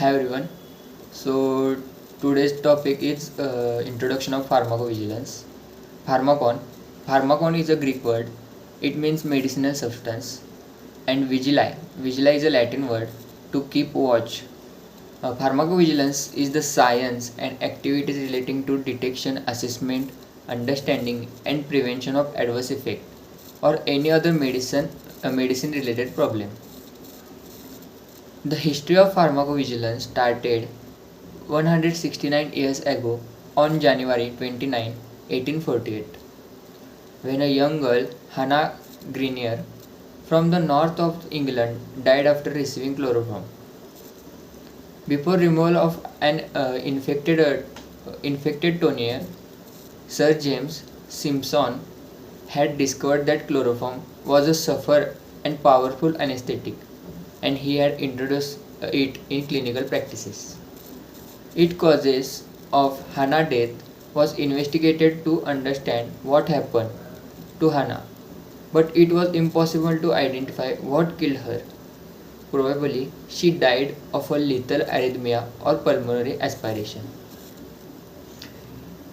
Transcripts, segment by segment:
Hi everyone. So today's topic is introduction of pharmacovigilance. Pharmakon. Pharmakon is a Greek word. It means medicinal substance. And vigili. Vigili is a Latin word to keep watch. Pharmacovigilance is the science and activities relating to detection, assessment, understanding, and prevention of adverse effect or any other medicine related problem. The history of pharmacovigilance started 169 years ago on January 29, 1848, when a young girl, Hannah Grenier, from the north of England died after receiving chloroform. Before removal of an infected toenail, Sir James Simpson had discovered that chloroform was a safer and powerful anesthetic, and he had introduced it in clinical practices. Its causes of Hannah's death was investigated to understand what happened to Hannah, but it was impossible to identify what killed her. Probably she died of a lethal arrhythmia or pulmonary aspiration.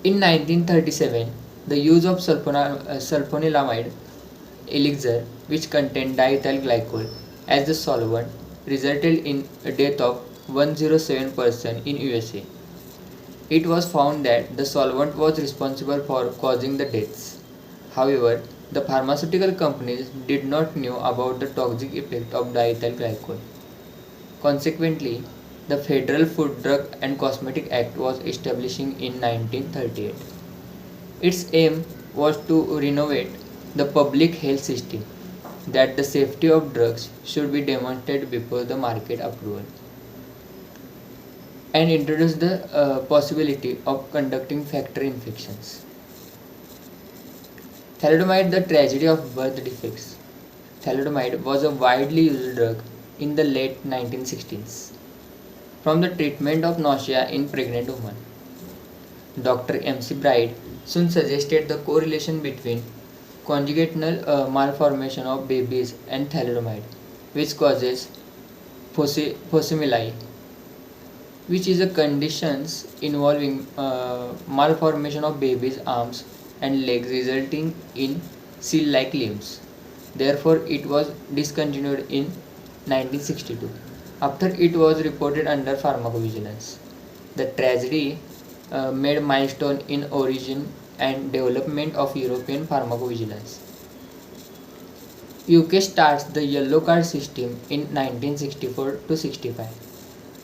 In 1937, the use of sulfonilamide elixir, which contained diethyl glycol as the solvent, resulted in a death of 107 persons in USA. It was found that the solvent was responsible for causing the deaths. However, the pharmaceutical companies did not know about the toxic effect of diethyl glycol. Consequently, the Federal Food, Drug and Cosmetic Act was established in 1938. Its aim was to renovate the public health system, that the safety of drugs should be demonstrated before the market approval, and introduce the possibility of conducting factory inspections. Thalidomide, the tragedy of birth defects. Thalidomide was a widely used drug in the late 1960s from the treatment of nausea in pregnant women. Dr. M.C. Bright soon suggested the correlation between congenital malformation of babies and thalidomide, which causes phosimili, which is a condition involving malformation of babies' arms and legs resulting in seal-like limbs. Therefore, it was discontinued in 1962 after it was reported under pharmacovigilance. The tragedy made milestone in origin and development of European pharmacovigilance. UK starts the yellow card system in 1964 to 65.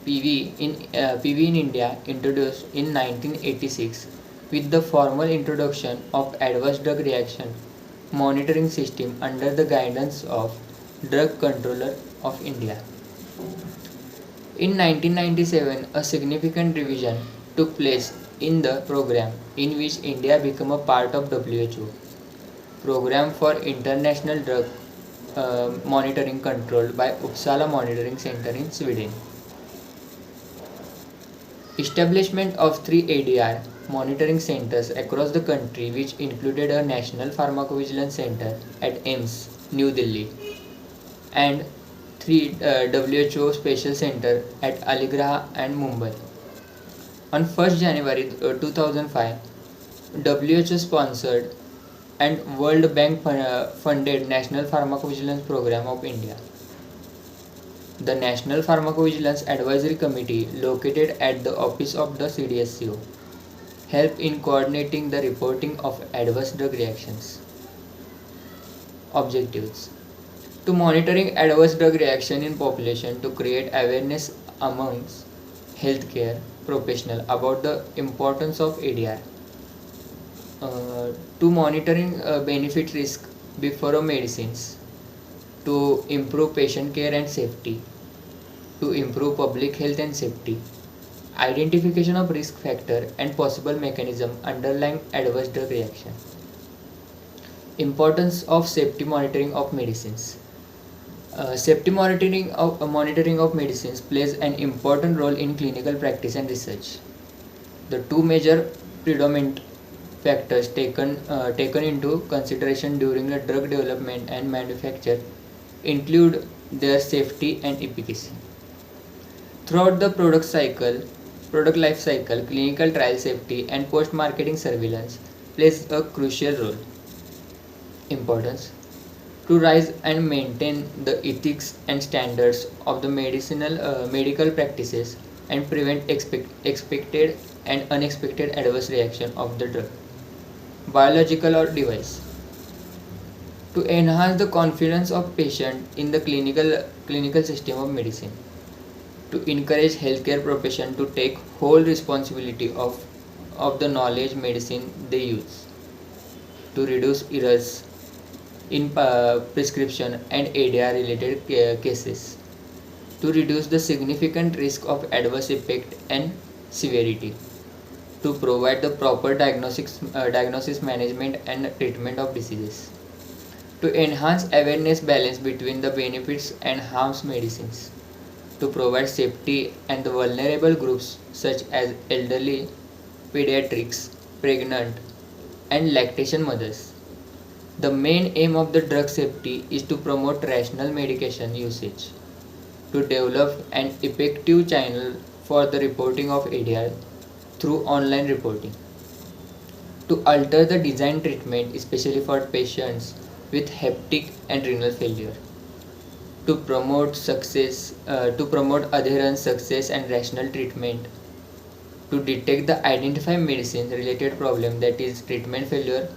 PV in India introduced in 1986 with the formal introduction of adverse drug reaction monitoring system under the guidance of Drug Controller of India. In 1997, a significant revision took place in the program in which India became a part of WHO, Program for International Drug Monitoring controlled by Uppsala Monitoring Center in Sweden. Establishment of 3 ADR monitoring centers across the country, which included a National Pharmacovigilance Center at AIIMS, New Delhi, and 3 WHO Special Center at Aligarh and Mumbai. On 1st January 2005, WHO sponsored and World Bank funded National Pharmacovigilance Program of India. The National Pharmacovigilance Advisory Committee, located at the office of the CDSCO, help in coordinating the reporting of adverse drug reactions. Objectives: to monitoring adverse drug reaction in population to create awareness amongst healthcare professionals about the importance of ADR. To monitoring benefit risk before medicines, to improve patient care and safety, to improve public health and safety, identification of risk factor and possible mechanism underlying adverse drug reaction. Importance of safety monitoring of medicines. Safety monitoring of medicines plays an important role in clinical practice and research. The two major predominant factors taken into consideration during the drug development and manufacture include their safety and efficacy. Throughout the product life cycle, clinical trial safety and post-marketing surveillance plays a crucial role. Importance to rise and maintain the ethics and standards of the medical practices and prevent expected and unexpected adverse reaction of the drug, biological or device. To enhance the confidence of patient in the clinical system of medicine, to encourage healthcare profession to take whole responsibility of the knowledge medicine they use, to reduce errors in prescription and ADR related cases, to reduce the significant risk of adverse effect and severity, to provide the proper diagnosis management and treatment of diseases, to enhance awareness balance between the benefits and harms medicines, to provide safety and the vulnerable groups such as elderly, pediatrics, pregnant, and lactation mothers. The main aim of the drug safety is to promote rational medication usage, to develop an effective channel for the reporting of ADR through online reporting, to alter the design treatment especially for patients with hepatic and renal failure, to promote adherence, success, and rational treatment, to detect the identify medicine related problem, that is treatment failure,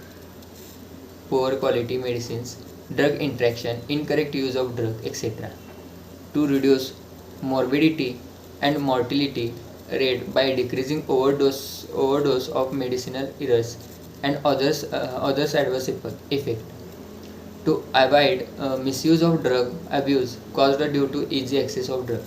poor quality medicines, drug interaction, incorrect use of drug, etc. To reduce morbidity and mortality rate by decreasing overdose of medicinal errors and others adverse effect. To avoid misuse of drug abuse caused due to easy access of drug.